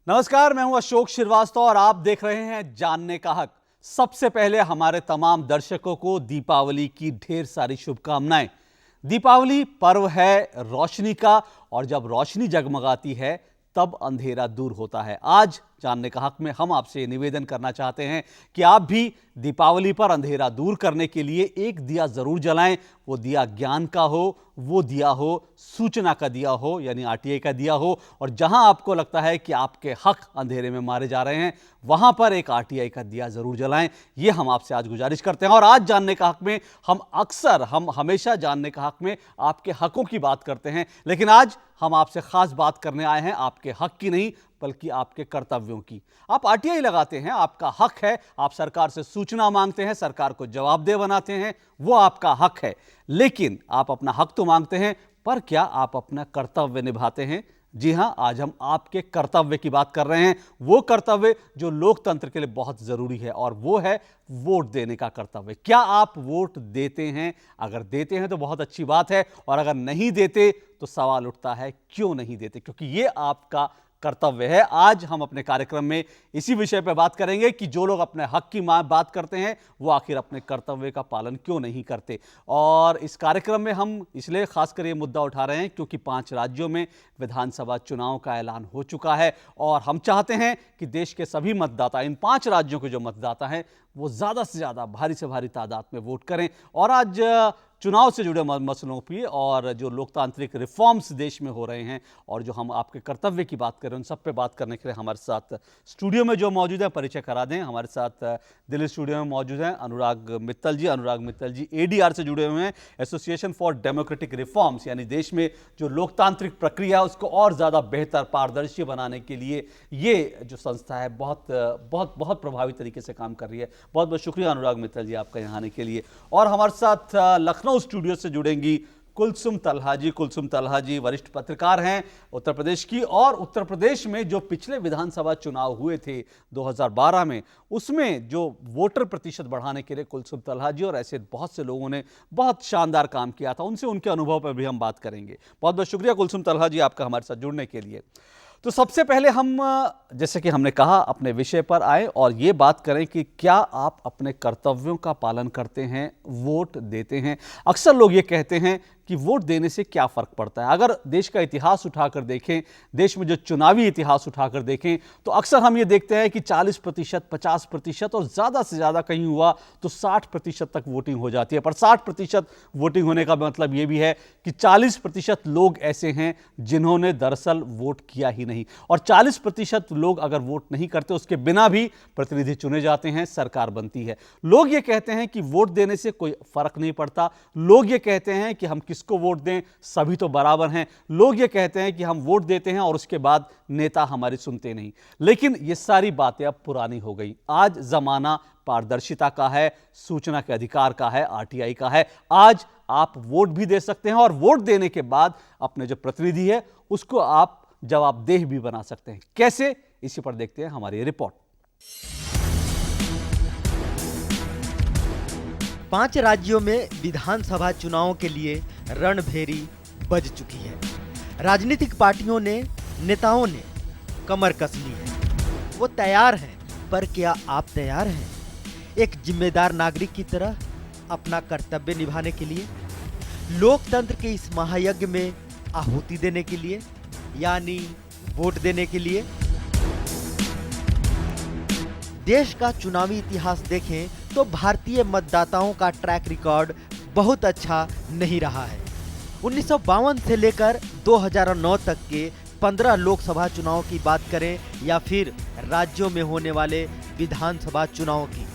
नमस्कार, मैं हूं अशोक श्रीवास्तव और आप देख रहे हैं जानने का हक। सबसे पहले हमारे तमाम दर्शकों को दीपावली की ढेर सारी शुभकामनाएं। दीपावली पर्व है रोशनी का और जब रोशनी जगमगाती है तब अंधेरा दूर होता है। आज जानने का हक में हम आपसे निवेदन करना चाहते हैं कि आप भी दीपावली पर अंधेरा दूर करने के लिए एक दिया जरूर जलाएं। वो दिया ज्ञान का हो, वो दिया हो सूचना का दिया हो, यानी आरटीआई का दिया हो, और जहां आपको लगता है कि आपके हक अंधेरे में मारे जा रहे हैं वहां पर एक आरटीआई का दिया जरूर जलाएं। ये हम आपसे आज गुजारिश करते हैं। और आज जानने का हक में हम हमेशा जानने का हक में आपके हकों की बात करते हैं, लेकिन आज हम आपसे खास बात करने आए हैं आपके हक की नहीं बल्कि आपके कर्तव्यों की। आप आरटीआई लगाते हैं, आपका हक है। आप सरकार से सूचना मांगते हैं, सरकार को जवाबदेह बनाते हैं, वो आपका हक है। लेकिन आप अपना हक तो मांगते हैं, पर क्या आप अपना कर्तव्य निभाते हैं? जी हां, आज हम आपके कर्तव्य की बात कर रहे हैं। वो कर्तव्य जो लोकतंत्र के लिए बहुत जरूरी है, और वो है वोट देने का कर्तव्य। क्या आप वोट देते हैं? अगर देते हैं तो बहुत अच्छी बात है, और अगर नहीं देते तो सवाल उठता है क्यों नहीं देते, क्योंकि ये आपका कर्तव्य है। आज हम अपने कार्यक्रम में इसी विषय पर बात करेंगे कि जो लोग अपने हक की बात करते हैं वो आखिर अपने कर्तव्य का पालन क्यों नहीं करते। और इस कार्यक्रम में हम इसलिए खासकर ये मुद्दा उठा रहे हैं क्योंकि 5 राज्यों में विधानसभा चुनाव का ऐलान हो चुका है, और हम चाहते हैं कि देश के सभी मतदाता, इन 5 राज्यों के जो मतदाता हैं, वो ज़्यादा से ज़्यादा, भारी से भारी तादाद में वोट करें। और आज चुनाव से जुड़े मसलों की और जो लोकतांत्रिक रिफॉर्म्स देश में हो रहे हैं और जो हम आपके कर्तव्य की बात करें, उन सब पे बात करने के लिए हमारे साथ स्टूडियो में जो मौजूद है, परिचय करा दें। हमारे साथ दिल्ली स्टूडियो में मौजूद हैं अनुराग मित्तल जी एडीआर से जुड़े हुए हैं, एसोसिएशन फॉर डेमोक्रेटिक रिफॉर्म्स, यानी देश में जो लोकतांत्रिक प्रक्रिया उसको और ज़्यादा बेहतर, पारदर्शी बनाने के लिए ये जो संस्था है बहुत बहुत बहुत प्रभावी तरीके से काम कर रही है। बहुत बहुत शुक्रिया अनुराग मित्तल जी आपका यहाँ आने के लिए। और हमारे साथ लखनऊ स्टूडियो से जुड़ेंगी कुलसुम तलहा जी वरिष्ठ पत्रकार हैं उत्तर प्रदेश की, और उत्तर प्रदेश में जो पिछले विधानसभा चुनाव हुए थे 2012 में, उसमें जो वोटर प्रतिशत बढ़ाने के लिए कुलसुम तलहा जी और ऐसे बहुत से लोगों ने बहुत शानदार काम किया था, उनसे उनके अनुभव पर भी हम बात करेंगे। बहुत बहुत शुक्रिया कुलसुम तलहा जी आपका हमारे साथ जुड़ने के लिए। तो सबसे पहले हम, जैसे कि हमने कहा, अपने विषय पर आए और ये बात करें कि क्या आप अपने कर्तव्यों का पालन करते हैं, वोट देते हैं। अक्सर लोग ये कहते हैं कि वोट देने से क्या फ़र्क पड़ता है। अगर देश का इतिहास उठाकर देखें, देश में जो चुनावी इतिहास उठाकर देखें, तो अक्सर हम ये देखते हैं कि 40%, 50% और ज़्यादा से ज़्यादा कहीं हुआ तो 60% तक वोटिंग हो जाती है। पर 60% वोटिंग होने का मतलब ये भी है कि 40% लोग ऐसे हैं जिन्होंने दरअसल वोट किया ही नहीं, और 40% लोग अगर वोट नहीं करते, उसके बिना भी प्रतिनिधि चुने जाते हैं, सरकार बनती है। लोग ये कहते हैं कि वोट देने से कोई फ़र्क नहीं पड़ता। लोग ये कहते हैं कि हम किसको वोट दें, सभी तो बराबर हैं। लोग ये कहते हैं कि हम वोट देते हैं और उसके बाद नेता हमारी सुनते नहीं। लेकिन ये सारी बातें अब पुरानी हो गई। आज जमाना पारदर्शिता का है, सूचना के अधिकार का है, आरटीआई का है। आज आप वोट भी दे सकते हैं और वोट देने के बाद अपने जो प्रतिनिधि है उसको आप जवाबदेह भी बना सकते हैं। कैसे, इसी पर देखते हैं हमारी रिपोर्ट। 5 राज्यों में विधानसभा चुनावों के लिए रणभेरी बज चुकी है। राजनीतिक पार्टियों ने, नेताओं ने कमर कस ली है। वो तैयार हैं, पर क्या आप तैयार हैं एक जिम्मेदार नागरिक की तरह अपना कर्तव्य निभाने के लिए, लोकतंत्र के इस महायज्ञ में आहुति देने के लिए, यानी वोट देने के लिए? देश का चुनावी इतिहास देखें तो भारतीय मतदाताओं का ट्रैक रिकॉर्ड बहुत अच्छा नहीं रहा है। 1952 से लेकर 2009 तक के 15 लोकसभा चुनाव की बात करें या फिर राज्यों में होने वाले विधानसभा चुनाव की,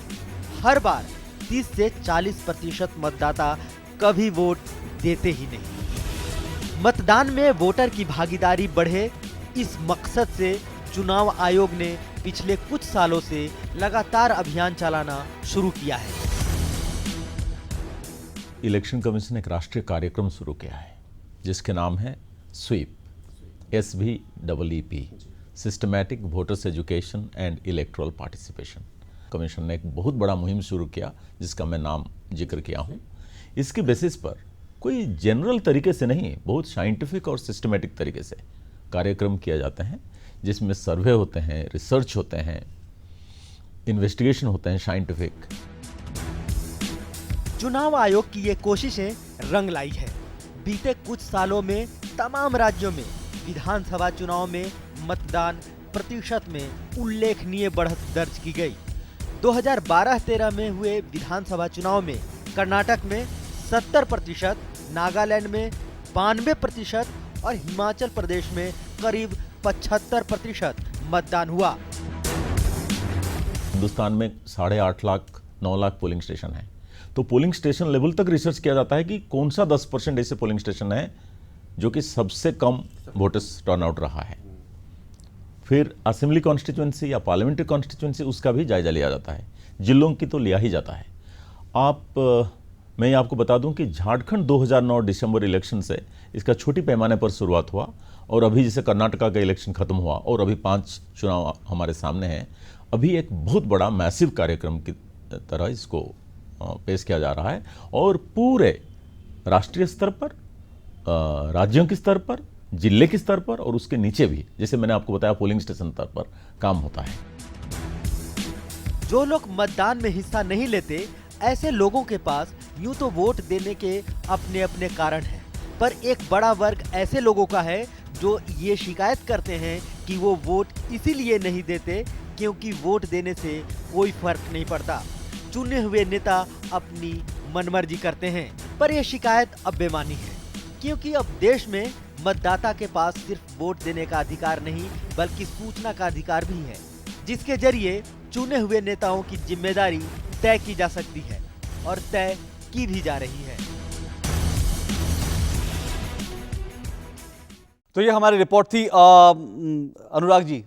हर बार 30 से 40% मतदाता कभी वोट देते ही नहीं। मतदान में वोटर की भागीदारी बढ़े, इस मकसद से चुनाव आयोग ने पिछले कुछ सालों से लगातार अभियान चलाना शुरू किया है। इलेक्शन कमीशन एक राष्ट्रीय कार्यक्रम शुरू किया है जिसके नाम है SVEEP, SVEEP, systematic voters education and electoral participation. Commission ने एक बहुत बड़ा मुहिम शुरू किया जिसका मैं नाम जिक्र किया हूँ। इसके बेसिस पर कोई जनरल तरीके से नहीं, बहुत साइंटिफिक और सिस्टमैटिक तरीके से कार्यक्रम किया जाता है जिसमें सर्वे होते हैं, रिसर्च होते हैं, इन्वेस्टिगेशन होते हैं साइंटिफिक। चुनाव आयोग की ये कोशिशें रंग लाई है। बीते कुछ सालों में तमाम राज्यों में विधानसभा चुनाव में मतदान प्रतिशत में उल्लेखनीय बढ़त दर्ज की गई। 2012-13 में हुए विधानसभा चुनाव में कर्नाटक में 70%, नागालैंड में 92% और हिमाचल प्रदेश में करीब 75% मतदान हुआ। हिंदुस्तान में 8.5 लाख 9 लाख पोलिंग स्टेशन है, तो पोलिंग स्टेशन लेवल तक रिसर्च किया जाता है कि कौन सा 10% ऐसे पोलिंग स्टेशन है जो कि सबसे कम वोटर्स टर्नआउट रहा है। फिर असेंबली कॉन्स्टिट्यूंसी या पार्लियामेंट्री कॉन्स्टिट्यूंसी उसका भी जायजा लिया जाता है, जिलों की तो लिया ही जाता है। मैं आपको बता दूं कि झारखंड 2009 दिसंबर इलेक्शन से इसका छोटी पैमाने पर शुरुआत हुआ और अभी जैसे कर्नाटका का इलेक्शन खत्म हुआ और अभी 5 चुनाव हमारे सामने हैं, अभी एक बहुत बड़ा मैसिव कार्यक्रम की तरह इसको पेश किया जा रहा है और पूरे राष्ट्रीय स्तर पर, राज्यों के स्तर पर, जिले के स्तर पर और उसके नीचे भी, जैसे मैंने आपको बताया, पोलिंग स्टेशन स्तर पर काम होता है। जो लोग मतदान में हिस्सा नहीं लेते, ऐसे लोगों के पास यूं तो वोट देने के अपने अपने कारण हैं, पर एक बड़ा वर्ग ऐसे लोगों का है जो ये शिकायत करते हैं कि वो वोट इसीलिए नहीं देते क्योंकि वोट देने से कोई फर्क नहीं पड़ता। चुने हुए नेता अपनी मनमर्जी करते हैं, पर यह शिकायत अब बेमानी है, क्योंकि अब देश में मतदाता के पास सिर्फ वोट देने का अधिकार नहीं बल्कि सूचना का अधिकार भी है, जिसके जरिए चुने हुए नेताओं की जिम्मेदारी तय की जा सकती है और तय की भी जा रही है। तो ये हमारी रिपोर्ट थी। अनुराग जी,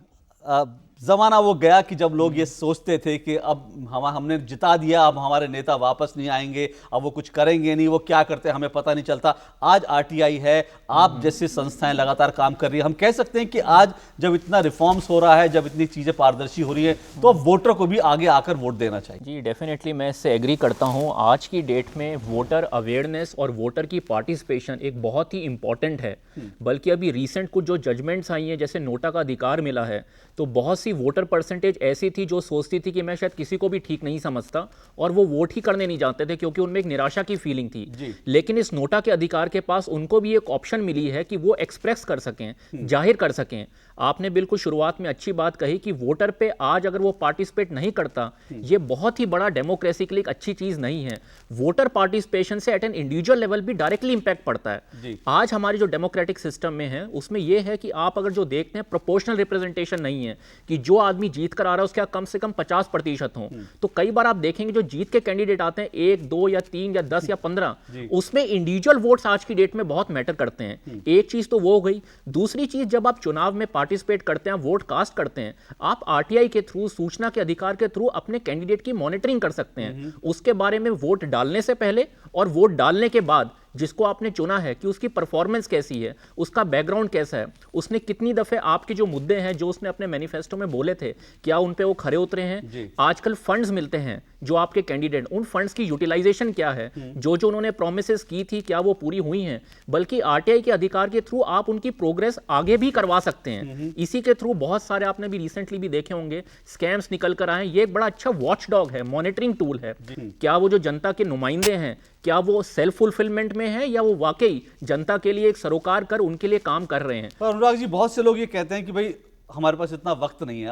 जमाना वो गया कि जब लोग ये सोचते थे कि अब हमने जिता दिया, अब हमारे नेता वापस नहीं आएंगे, अब वो कुछ करेंगे नहीं, वो क्या करते हैं हमें पता नहीं चलता। आज आरटीआई है, आप जैसी संस्थाएं लगातार काम कर रही है। हम कह सकते हैं कि आज जब इतना रिफॉर्म्स हो रहा है, जब इतनी चीजें पारदर्शी हो रही है, तो अब वोटर को भी आगे आकर वोट देना चाहिए। जी डेफिनेटली, मैं इससे एग्री करता हूँ। आज की डेट में वोटर अवेयरनेस और वोटर की पार्टिसिपेशन एक बहुत ही इंपॉर्टेंट है। बल्कि अभी रिसेंट कुछ जो जजमेंट्स आई हैं, जैसे नोटा का अधिकार मिला है, तो बहुत सी वोटर परसेंटेज ऐसी थी जो सोचती थी कि मैं शायद किसी को भी ठीक नहीं समझता और वो वोट ही करने नहीं जाते थे क्योंकि उनमें एक निराशा की फीलिंग थी। लेकिन इस नोटा के अधिकार के पास उनको भी एक ऑप्शन मिली है कि वो एक्सप्रेस कर सकें, जाहिर कर सकें। आपने बिल्कुल शुरुआत में अच्छी बात कही कि वोटर पे आज अगर वो पार्टिसिपेट नहीं करता, ये बहुत ही बड़ा डेमोक्रेसी के लिए एक अच्छी चीज नहीं है। वोटर पार्टिसिपेशन से एट एन इंडिविजुअल लेवल भी डायरेक्टली इंपैक्ट पड़ता है। आज हमारी जो डेमोक्रेटिक सिस्टम में है उसमें यह है कि आप अगर जो देखते हैं प्रोपोर्शनल रिप्रेजेंटेशन नहीं है कि जो आदमी जीत कर आ रहा है उसके कम से कम 50% हो। तो कई बार आप देखेंगे जो जीत के कैंडिडेट आते हैं 1, 2 या 3 या 10 या 15, उसमें इंडिविजुअल वोट्स आज की डेट में बहुत मैटर करते हैं। एक चीज तो वो हो गई। दूसरी चीज, जब आप चुनाव में पार्टिसिपेट करते हैं, वोट कास्ट करते हैं, आप आरटीआई के थ्रू, सूचना के अधिकार के थ्रू अपने कैंडिडेट की मॉनिटरिंग कर सकते हैं। उसके बारे में वोट डालने से पहले और वोट डालने के बाद जिसको आपने चुना है कि उसकी परफॉर्मेंस कैसी है, उसका बैकग्राउंड कैसा है, उसने कितनी दफे आपके जो मुद्दे हैं जो उसने अपने मैनिफेस्टो में बोले थे, क्या उन पे वो खरे उतरे हैं। आजकल फंड्स मिलते हैं जो आपके कैंडिडेट, उन फंड्स की यूटिलाइजेशन क्या है, जो जो उन्होंने प्रोमिसेस की थी क्या वो पूरी हुई हैं। बल्कि आरटीआई के अधिकार के थ्रू आप उनकी प्रोग्रेस आगे भी करवा सकते हैं। इसी के थ्रू बहुत सारे आपने भी रिसेंटली भी देखे होंगे स्कैम्स निकल कर आए। ये एक बड़ा अच्छा वॉच डॉग है, मॉनिटरिंग टूल है। क्या वो जो जनता के नुमाइंदे हैं, क्या वो सेल्फ फुलफिलमेंट में है या वो वाकई जनता के लिए एक सरोकार कर उनके लिए काम कर रहे हैं। पर अनुराग जी, बहुत से लोग ये कहते हैं कि भाई हमारे पास इतना वक्त नहीं है।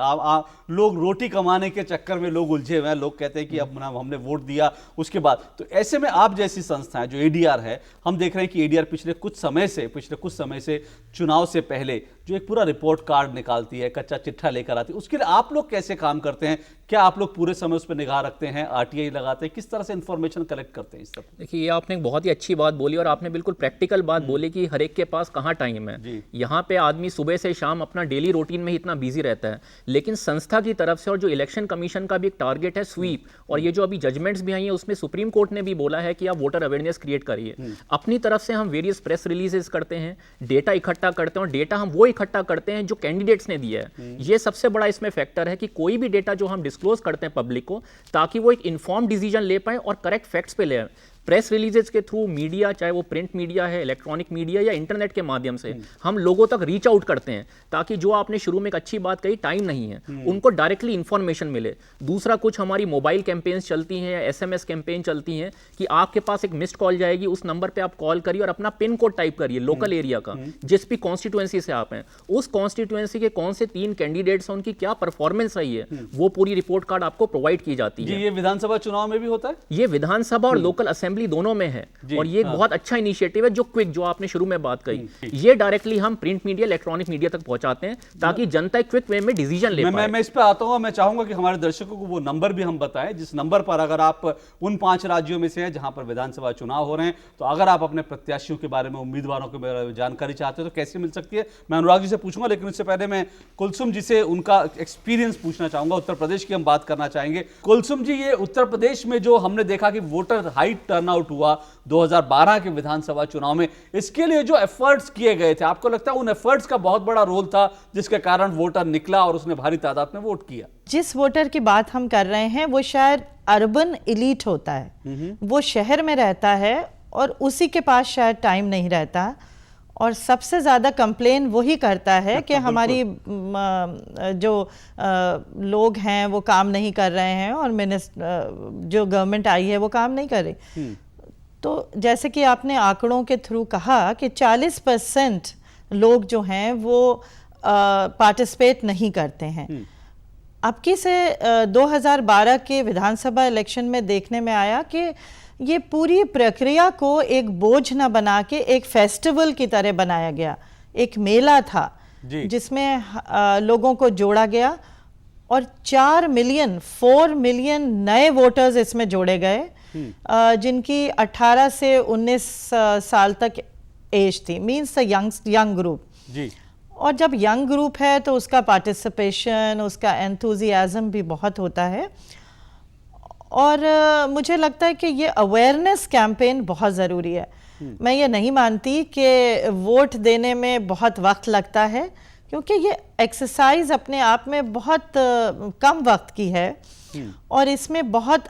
लोग रोटी कमाने के चक्कर में लोग उलझे हुए हैं। लोग कहते हैं कि अब हमने वोट दिया उसके बाद, तो ऐसे में आप जैसी संस्थाएं जो एडीआर है, हम देख रहे हैं कि एडीआर पिछले कुछ समय से चुनाव से पहले जो एक पूरा रिपोर्ट कार्ड निकालती है, कच्चा चिट्ठा लेकर आती है, उसके लिए आप लोग कैसे काम करते हैं? क्या आप लोग पूरे समय उस पर निगाह रखते हैं, आरटीआई लगाते हैं, किस तरह से इंफॉर्मेशन कलेक्ट करते हैं इस सब? देखिए, ये आपने एक बहुत ही अच्छी बात बोली और आपने बिल्कुल प्रैक्टिकल बात बोली कि हर एक के पास कहाँ टाइम है। यहाँ पे आदमी सुबह से शाम अपना डेली रूटीन में ही इतना बिजी रहता है। लेकिन संस्था की तरफ से और जो इलेक्शन कमीशन का भी एक टारगेट है स्वीप, और ये जो अभी जजमेंट्स भी आई हैं उसमें सुप्रीम कोर्ट ने भी बोला है कि आप वोटर अवेयरनेस क्रिएट करिए। अपनी तरफ से हम वेरियस प्रेस रिलीजेस करते हैं, डेटा इकट्ठा करते हैं और डेटा हम वो इकट्ठा करते हैं जो कैंडिडेट्स ने दिया है। ये सबसे बड़ा इसमें फैक्टर है कि कोई भी डेटा जो हम डिस्क्लोज करते हैं पब्लिक को, ताकि वो एक इन्फॉर्म्ड डिसीजन ले पाए और करेक्ट फैक्ट्स पे ले आए। प्रेस रिलीजेस के थ्रू मीडिया, चाहे वो प्रिंट मीडिया है, इलेक्ट्रॉनिक मीडिया या इंटरनेट के माध्यम से हम लोगों तक रीच आउट करते हैं, ताकि जो आपने शुरू में एक अच्छी बात कही, टाइम नहीं है, उनको डायरेक्टली इंफॉर्मेशन मिले। दूसरा, कुछ हमारी मोबाइल कैंपेन्स चलती हैं या SMS कैंपेन चलती हैं कि आपके पास एक मिस्ड कॉल जाएगी, उस नंबर पे आप कॉल करिए और अपना पिन कोड टाइप करिए लोकल एरिया का, जिस भी कॉन्स्टिट्यूएंसी से आप हैं, उस कॉन्स्टिट्यूएंसी के कौन से 3 कैंडिडेट्स हैं, उनकी क्या परफॉर्मेंस रही है, वो पूरी रिपोर्ट कार्ड आपको प्रोवाइड की जाती है। ये विधानसभा चुनाव में भी होता है? ये विधानसभा और लोकल असेंबली दोनों में है, और ये एक बहुत अच्छा इनिशिएटिव है। जो क्विक, जो आपने शुरू में बात कही, ये डायरेक्टली हम प्रिंट मीडिया, इलेक्ट्रॉनिक मीडिया तक पहुंचाते हैं, ताकि जनता क्विक वे में डिसीजन ले पाए। मैं इस पे आता हूं। मैं चाहूंगा कि हमारे दर्शकों को वो नंबर भी हम बताएं, जिस नंबर पर अगर आप उन 5 राज्यों में से हैं जहां पर विधानसभा चुनाव हो रहे हैं, तो अगर आप अपने प्रत्याशियों के बारे में, उम्मीदवारों के बारे में जानकारी चाहते हो तो कैसे मिल सकती है? मैं अनुराग जी से पूछूंगा, लेकिन उससे पहले मैं कुलसुम जी से उनका एक्सपीरियंस पूछना चाहूंगा। उत्तर प्रदेश की हम बात करना चाहेंगे। कुलसुम जी, ये उत्तर प्रदेश में जो हमने देखा कि वोटर हाई टर्नआउट हुआ 2012 के विधानसभा चुनाव में, इसके लिए जो एफर्ट्स किए गए थे, आपको लगता है उन एफर्ट्स का बहुत बड़ा रोल था जिसके कारण वोटर निकला और उसने भारी तादाद में वोट किया? जिस वोटर की बात हम कर रहे हैं वो शायद अर्बन एलीट होता है, वो शहर में रहता है और उसी के पास शायद टाइम नहीं रहता, और सबसे ज़्यादा कंप्लेन वही करता है कि हमारी जो लोग हैं वो काम नहीं कर रहे हैं और जो गवर्नमेंट आई है वो काम नहीं कर रही। तो जैसे कि आपने आंकड़ों के थ्रू कहा कि 40% लोग जो हैं वो पार्टिसिपेट नहीं करते हैं। अब की से 2012 के विधानसभा इलेक्शन में देखने में आया कि ये पूरी प्रक्रिया को एक बोझ न बना के एक फेस्टिवल की तरह बनाया गया, एक मेला था जिसमें लोगों को जोड़ा गया, और 4 मिलियन नए वोटर्स इसमें जोड़े गए, जिनकी 18 से 19 साल तक एज थी, मीन्स यंग ग्रुप जी। और जब यंग ग्रुप है तो उसका पार्टिसिपेशन, उसका एंथुजियाज्म भी बहुत होता है, और मुझे लगता है कि ये अवेयरनेस कैंपेन बहुत ज़रूरी है। मैं ये नहीं मानती कि वोट देने में बहुत वक्त लगता है, क्योंकि ये एक्सरसाइज अपने आप में बहुत कम वक्त की है और इसमें बहुत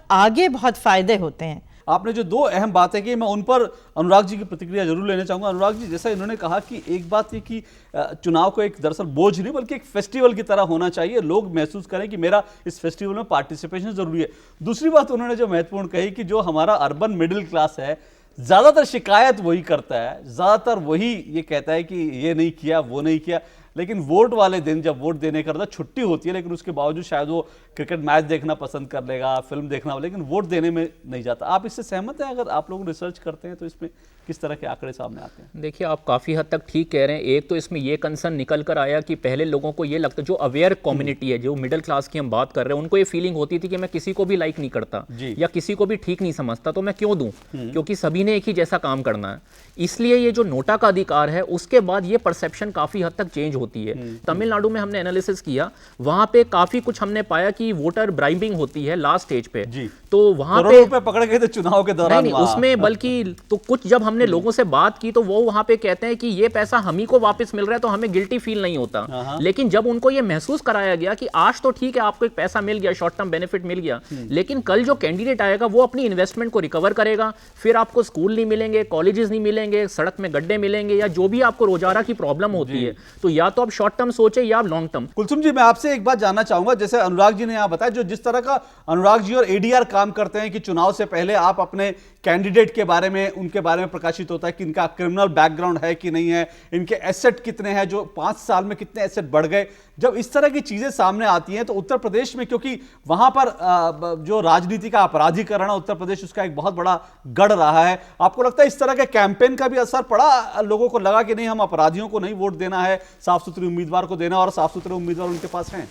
बहुत फ़ायदे होते हैं। आपने जो 2 अहम बातें की, मैं उन पर अनुराग जी की प्रतिक्रिया जरूर लेना चाहूंगा। अनुराग जी, जैसा इन्होंने कहा कि एक बात ये कि चुनाव को एक दरअसल बोझ नहीं बल्कि एक फेस्टिवल की तरह होना चाहिए, लोग महसूस करें कि मेरा इस फेस्टिवल में पार्टिसिपेशन जरूरी है। दूसरी बात उन्होंने जो महत्वपूर्ण कही कि जो हमारा अर्बन मिडिल क्लास है, ज़्यादातर शिकायत वही करता है, ज़्यादातर वही ये कहता है कि ये नहीं किया, वो नहीं किया, लेकिन वोट वाले दिन जब वोट देने का छुट्टी होती है, लेकिन उसके बावजूद शायद वो क्रिकेट मैच देखना पसंद कर लेगा, फिल्म देखना, लेकिन वोट देने में नहीं जाता। आप इससे सहमत हैं? अगर आप लोग रिसर्च करते हैं तो इसमें किस तरह के आंकड़े सामने आते हैं? देखिए, आप काफ़ी हद तक ठीक कह रहे हैं। एक तो इसमें ये कंसर्न निकल कर आया कि पहले लोगों को ये लगता, जो अवेयर कम्युनिटी है, जो मिडिल क्लास की हम बात कर रहे हैं, उनको ये फीलिंग होती थी कि मैं किसी को भी लाइक नहीं करता या किसी को भी ठीक नहीं समझता, तो मैं क्यों दूं, क्योंकि सभी ने एक ही जैसा काम करना है। इसलिए ये जो नोटा का अधिकार है, उसके बाद ये परसेप्शन काफ़ी हद तक चेंज होती है। तमिलनाडु में हमने एनालिसिस किया, वहाँ पे काफ़ी कुछ हमने पाया कि वोटर ब्राइबिंग होती है लास्ट स्टेज पे, तो वहाँ पे पकड़े गए थे चुनाव के दौरान। नहीं, उसमें बल्कि तो कुछ जब हमने लोगों से बात की तो वो वहाँ पे कहते हैं कि ये पैसा हम ही को वापस मिल रहा है, तो हमें गिल्टी फील नहीं होता। लेकिन जब उनको ये महसूस कराया गया कि आज तो ठीक है, आपको एक पैसा मिल गया, शॉर्ट टर्म बेनिफिट मिल गया, लेकिन कल जो कैंडिडेट आएगा वो अपनी इन्वेस्टमेंट को रिकवर करेगा, फिर आपको स्कूल नहीं मिलेंगे, कॉलेजेस नहीं मिलेंगे, सड़क में गड्ढे मिलेंगे, या जो भी आपको रोजाना की प्रॉब्लम होती है, तो या तो आप शॉर्ट टर्म सोचे या आप लॉन्ग टर्म। कुलसुम जी, मैं आपसे एक बात जानना चाहूंगा, जैसे अनुराग जी ने यहाँ बताया, जो जिस तरह का अनुराग जी और एडीआर काम करते हैं कि चुनाव से पहले आप अपने कैंडिडेट के बारे में, उनके बारे में प्रकाशित होता है कि इनका क्रिमिनल बैकग्राउंड है कि नहीं है, इनके एसेट कितने हैं, जो 5 साल में कितने एसेट बढ़ गए। जब इस तरह की चीजें सामने आती हैं तो उत्तर प्रदेश में, क्योंकि वहां पर जो राजनीति का अपराधीकरण है, उत्तर प्रदेश उसका एक बहुत बड़ा गढ़ रहा है, आपको लगता है इस तरह के कैंपेन का भी असर पड़ा? लोगों को लगा कि नहीं, हम अपराधियों को नहीं वोट देना है, साफ सुथरे उम्मीदवार को देना, और साफ सुथरे उम्मीदवार उनके पास हैं?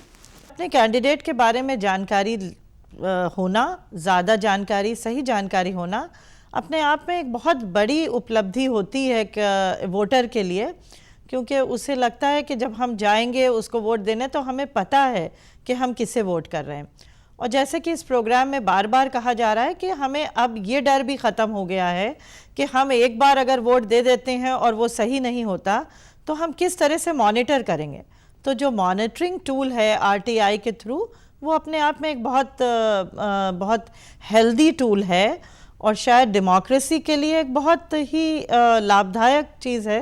अपने कैंडिडेट के बारे में जानकारी होना, ज़्यादा जानकारी, सही जानकारी होना अपने आप में एक बहुत बड़ी उपलब्धि होती है एक वोटर के लिए, क्योंकि उसे लगता है कि जब हम जाएंगे उसको वोट देने तो हमें पता है कि हम किसे वोट कर रहे हैं। और जैसे कि इस प्रोग्राम में बार बार कहा जा रहा है कि हमें अब ये डर भी ख़त्म हो गया है कि हम एक बार अगर वोट दे देते हैं और वो सही नहीं होता तो हम किस तरह से मॉनिटर करेंगे। तो जो मॉनिटरिंग टूल है RTI के थ्रू, वो अपने आप में एक बहुत हेल्दी टूल है, और शायद डेमोक्रेसी के लिए एक बहुत ही लाभदायक चीज़ है।